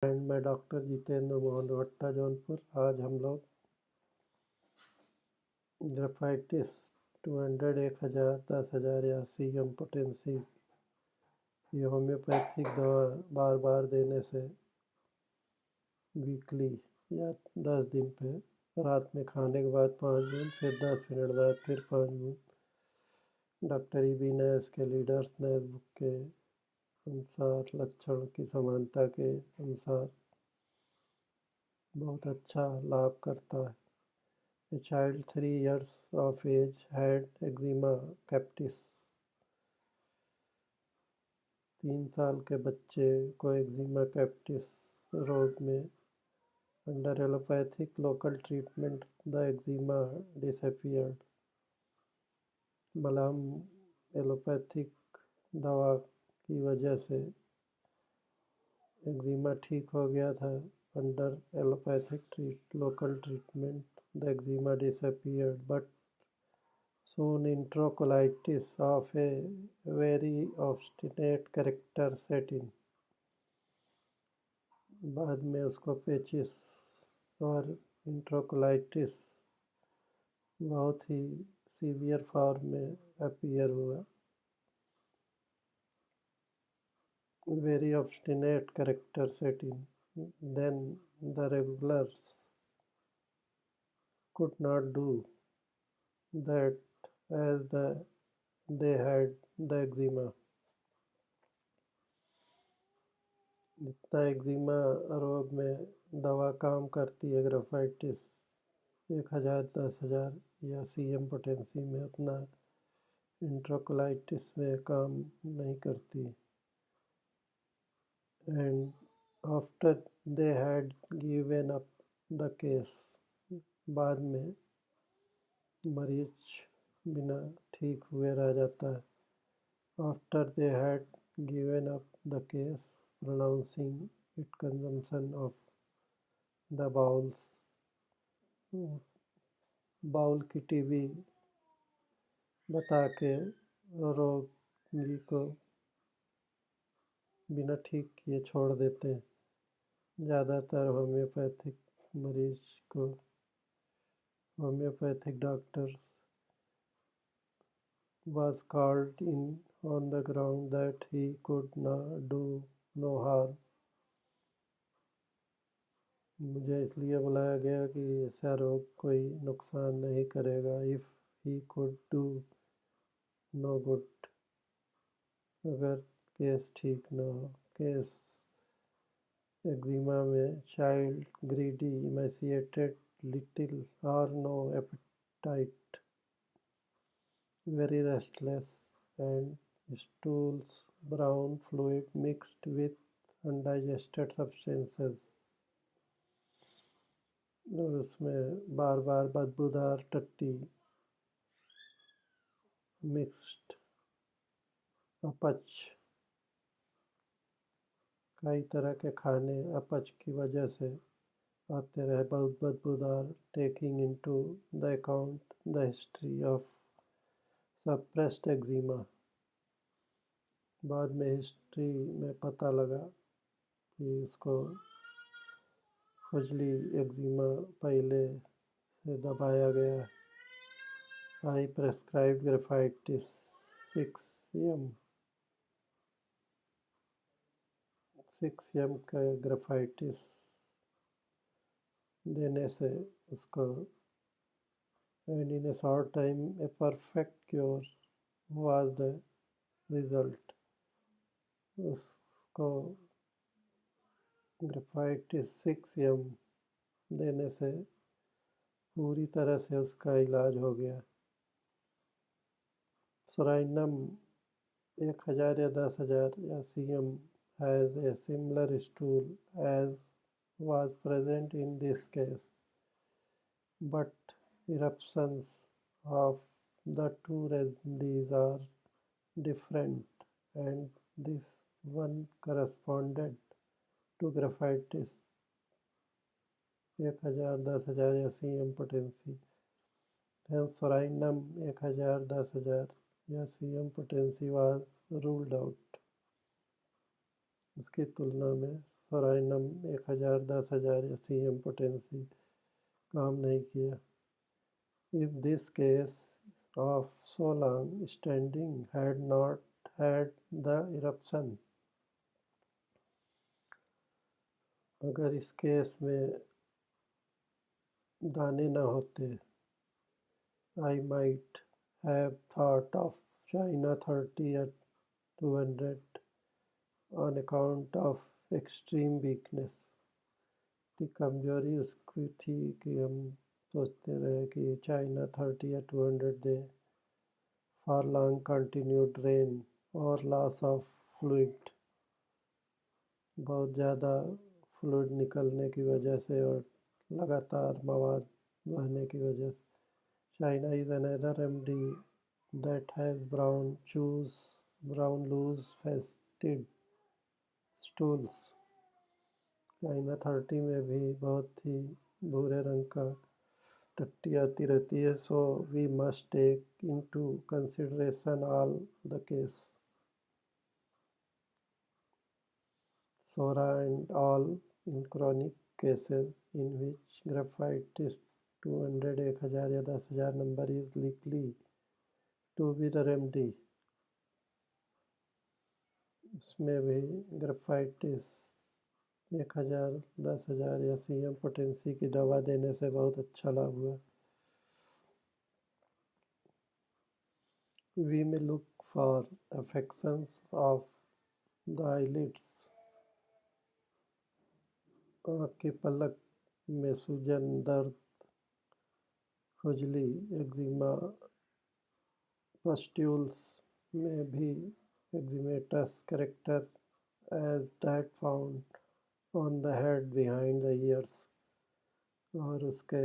And मैं doctor Jitendra Mohan भट्टा जौनपुर। आज हम लोग ग्रेफाइटिस 200, 1000, 10,000 या सीएम पोटेंसी ये होम्योपैथिक दवा बार बार देने से वीकली या 10 दिन पे रात में खाने के बाद 5 बूंद, फिर 10 मिनट बाद फिर 5 बूंद। डॉक्टर ईबी नैश के लीडर्स नैश बुक के अनुसार लक्षण की समानता के अनुसार बहुत अच्छा लाभ करता है। A child 3 years of age had eczema capitis। 3 साल के बच्चे को एक्जिमा कैप्टिस रोग में under allopathic local treatment the eczema disappeared. मलहम एलोपैथिक दवा की वजह से एक्जिमा ठीक हो गया था। Under allopathic local treatment the eczema disappeared but soon enterocolitis of a very obstinate character set in। बाद में उसको पेचिस और इंट्रोकोलाइटिस बहुत ही सीवियर फॉर्म में अपीयर हुआ। Very obstinate character set in। Then the regulars could not do that as they had the eczema। जितना eczema रोग में दवा काम करती है ग्रेफाइटिस 1000, 10,000 या सीएम पोटेंसी में, उतना इंट्रोकोलाइटिस में काम नहीं करती। And after they had given up the case, बाद में मरीज बिना ठीक हुए रह जाता है। After they had given up the case pronouncing it consumption of the bowels। Bowel की टीबी बता के रोगी को बिना ठीक किए छोड़ देते हैं। ज़्यादातर होम्योपैथिक मरीज को homeopathic doctor was called in on the ground that he could not do no harm। मुझे इसलिए बुलाया गया कि ऐसा रोग कोई नुकसान नहीं करेगा। If he could do no good, अगर केस ठीक ना हो। केस एक्जिमा में चाइल्ड ग्रीडी, इमेसिएटेड, लिटिल और no appetite, very restless, and stools brown fluid mixed with undigested substances। और उसमें बार बार बदबूदार टट्टी, मिक्स्ड, अपच, कई तरह के खाने अपच की वजह से आते रहे, बहुत बदबूदार। Taking into the account the history of suppressed eczema, बाद में हिस्ट्री में पता लगा कि उसको खुजली एक्जिमा पहले से दबाया गया। आई प्रेस्क्राइब ग्रेफाइटिस 6M का ग्रेफाइटिस देने से उसको and in A short time a perfect cure was the result. उसको ग्रेफाइटिस 6M देने से पूरी तरह से उसका इलाज हो गया। सोराइनम 1000 या 10,000 या CM has a similar stool as was present in this case, but eruptions of the two remedies are different, and this one corresponded to graphites 1000, 10,000 या सीएम पोटेंसी। Hence Sorainum 1000, 10,000 या CM potency was ruled out। इसकी तुलना में psorinum 1000, 10,000 या CM potency काम नहीं किया. If this case of so long standing had not had the eruption, अगर इस केस में दाने न होते, I might have thought of China 30 at 200 on account of extreme weakness. की कमजोरी उसकी थी कि हम सोचते रहे कि चाइना 30 या 200 दे. For long continued rain और loss of fluid, बहुत ज़्यादा फ्लूइड निकलने की वजह से और लगातार मवाद बहने की वजह से. China is another remedy that has brown loose faceted stools. China 30 में भी बहुत ही भूरे रंग का टट्टी आती रहती है. So we must take into consideration all the case. Sora and all in chronic cases in which graphite is 200, 1000 या 10,000 number is likely to be the remedy. इसमें भी ग्राफाइटिस 1000, 10,000 या सीएम पोटेंसी की दवा देने से बहुत अच्छा लाभ हुआ. We may look for affections of the eyelids. आँख के पलक में सूजन, दर्द, खुजली, एक्जिमा, pustules में भी eczematous character as that found on the head behind the ears. और उसके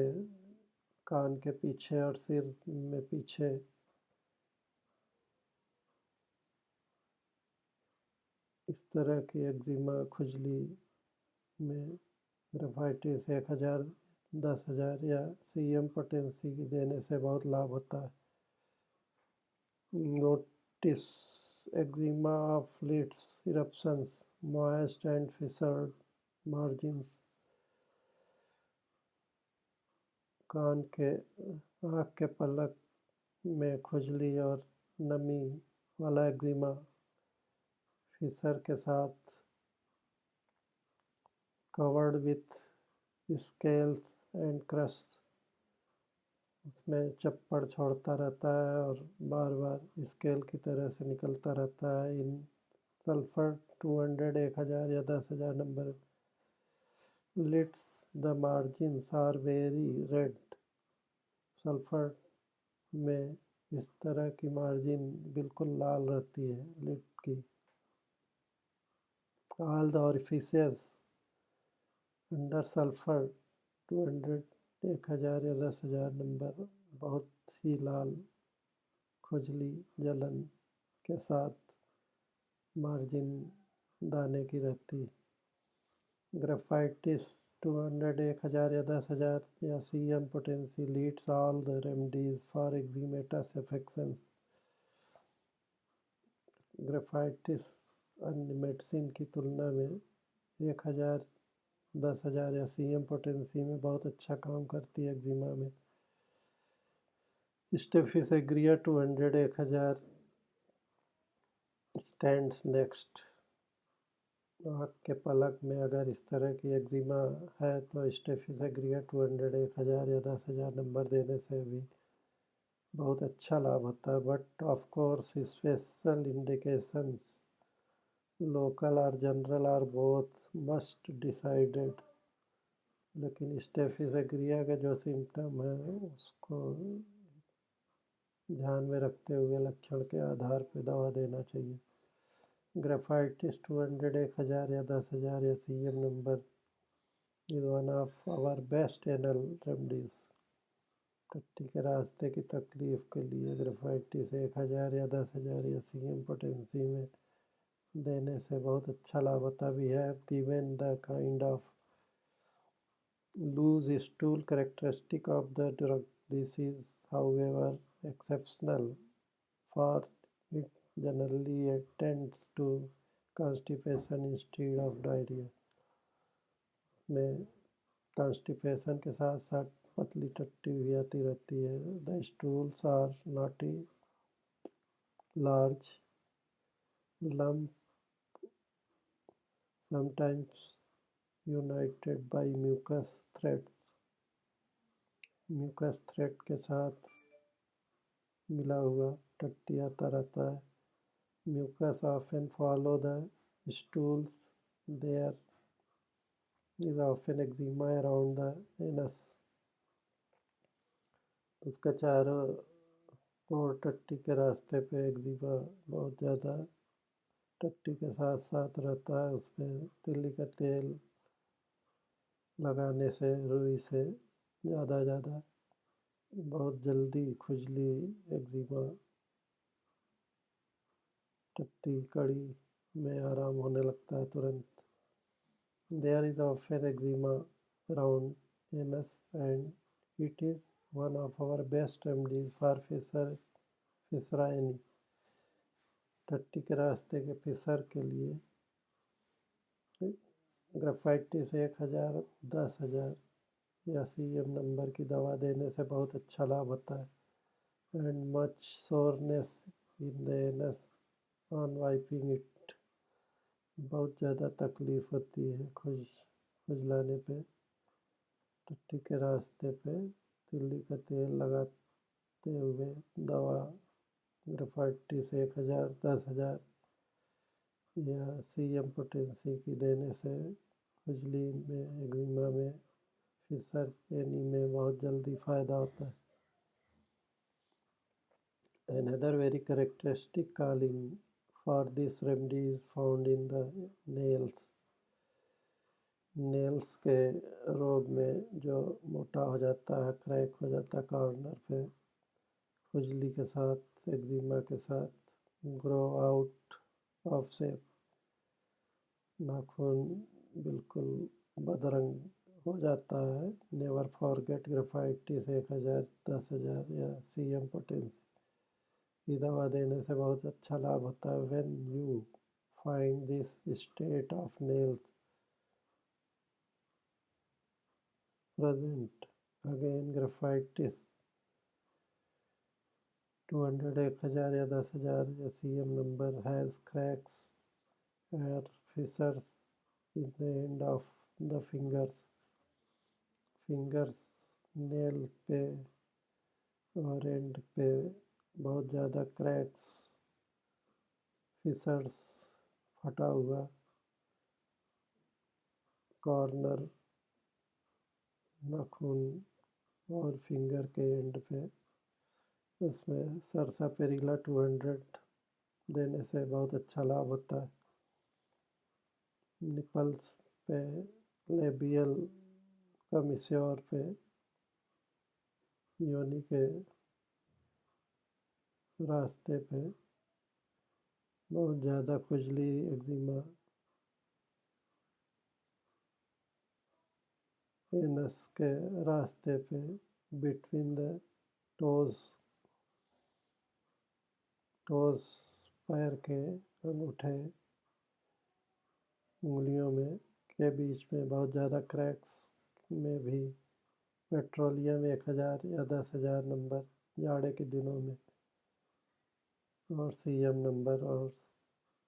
कान के पीछे और सिर में पीछे इस तरह की एक्जिमा, खुजली में ग्राफाइटिस 1000, 10,000 या सीएम पोटेंसी की देने से बहुत लाभ होता है. Notice eczema of lids, eruptions, moist and fissured margins. कान के आँख के पलक में खुजली और नमी वाला एक्जिमा, फिसर के साथ, covered with scales and crust. उसमें चप्पड़ छोड़ता रहता है और बार बार स्केल की तरह से निकलता रहता है. इन सल्फर 200, 1000 या 10,000 number lids the margins are very red. Sulphur में इस तरह की मार्जिन बिल्कुल लाल रहती है लिड की. All the orifices under sulfur 200, 1000 या 10,000 नंबर बहुत ही लाल, खुजली, जलन के साथ मार्जिन दाने की रहती. ग्राफाइटिस 200, 1000 या 10,000 या CM potency leads all the remedies for eczematous affections. Graphites अन्य मेडिसिन की तुलना में 1000, 10,000 या सीएम पोटेंसी में बहुत अच्छा काम करती है एक्जिमा में. स्टेफिस एग्रिया 200, 1000 स्टैंड्स नेक्स्ट. आँख के पलक में अगर इस तरह की एक्जिमा है तो स्टेफिस एग्रिया 200, 1000 या 10,000 नंबर देने से भी बहुत अच्छा लाभ होता है. But of course special indications, local और general are both must decided. लेकिन स्टेफिस एग्रिया के जो सिम्टम है उसको ध्यान में रखते हुए लक्षण के आधार पर दवा देना चाहिए. ग्राफाइटिस 200, 1000 या 10,000 या CM number is one of our best anal remedies. टट्टी के रास्ते की तकलीफ के लिए ग्राफाइटिस 1000 या 10,000 या सीएम पोटेंसी में देने से बहुत अच्छा लाभ होता. We have given the kind of loose stool characteristic of the drug. This is however exceptional, for it generally tends to constipation instead of diarrhea. में कॉन्स्टिपेशन के साथ साथ पतली टट्टी भी आती रहती है। The stools are knotty large lump, sometimes united by mucus threads. Mucus thread के साथ मिला हुआ टट्टी आता रहता है। Mucus often follow the stools. There is often eczema around the anus. उसका चारों ओर टट्टी के रास्ते पे एक्जिमा बहुत ज़्यादा टट्टी के साथ साथ रहता है। उसमें तिल्ली का तेल लगाने से रुई से ज़्यादा बहुत जल्दी खुजली एक्जिमा टट्टी कड़ी में आराम होने लगता है तुरंत। There is often eczema around anus and it is one of our best remedies for fissura ani. टट्टी के रास्ते के फिसर के लिए ग्राफाइटिस 1000, 10,000 या CM नंबर की दवा देने से बहुत अच्छा लाभ होता है। And much soreness in the anus on wiping it. बहुत ज़्यादा तकलीफ़ होती है खुजलाने पे। टट्टी के रास्ते पे तिल्ली का तेल लगाते हुए दवा ग्राफाइटिस 1000, 10,000 या CM पोटेंसी की देने से खुजली में एक्जिमा में फिसर एनी में बहुत जल्दी फ़ायदा होता है। Another very characteristic calling for this remedy is found in the nails. Nails के रोग में जो मोटा हो जाता है, क्रैक हो जाता है कॉर्नर पे, खुजली के साथ एक्जिमा के साथ, ग्रो आउट ऑफ शेप, नाखून बिल्कुल बदरंग हो जाता है। नेवर फॉरगेट ग्राफाइटिस 1000, 10,000 या CM पोटेंसी। ये दवा देने से बहुत अच्छा लाभ होता है। When you find this state of nails present again ग्राफाइटिस 200, 1000 या 10,000 या CM नंबर हैज़ क्रैक्स और fissures in the end of the fingers nail पे और एंड पे बहुत ज़्यादा क्रैक्स, फिसर्स, फटा हुआ कॉर्नर नाखून और फिंगर के एंड पे, उसमें सरसापेरिला 200 देने से बहुत अच्छा लाभ होता है। निपल्स पे, लेबियल कमिश्योर पे, योनि के रास्ते पे बहुत ज़्यादा खुजली एक्जिमा, एनस के रास्ते पे, बिटवीन द टोज पैर के अंगूठे उंगलियों में के बीच में बहुत ज़्यादा क्रैक्स में भी पेट्रोलियम 1000 या 10,000 नंबर जाड़े के दिनों में और CM नंबर और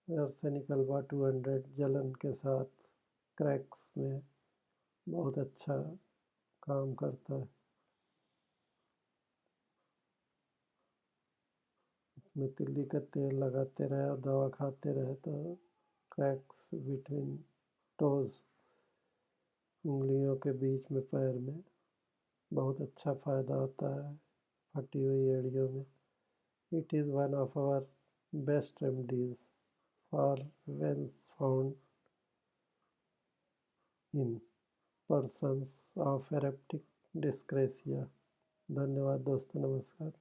आर्सेनिक अल्फा 200 जलन के साथ क्रैक्स में बहुत अच्छा काम करता है। में तिल्ली का तेल लगाते रहे और दवा खाते रहे तो क्रैक्स बिटवीन टोज उंगलियों के बीच में पैर में बहुत अच्छा फ़ायदा होता है फटी हुई एड़ियों में। It is one of our best remedies for when found in persons of herpetic dyscrasia. धन्यवाद दोस्तों, नमस्कार।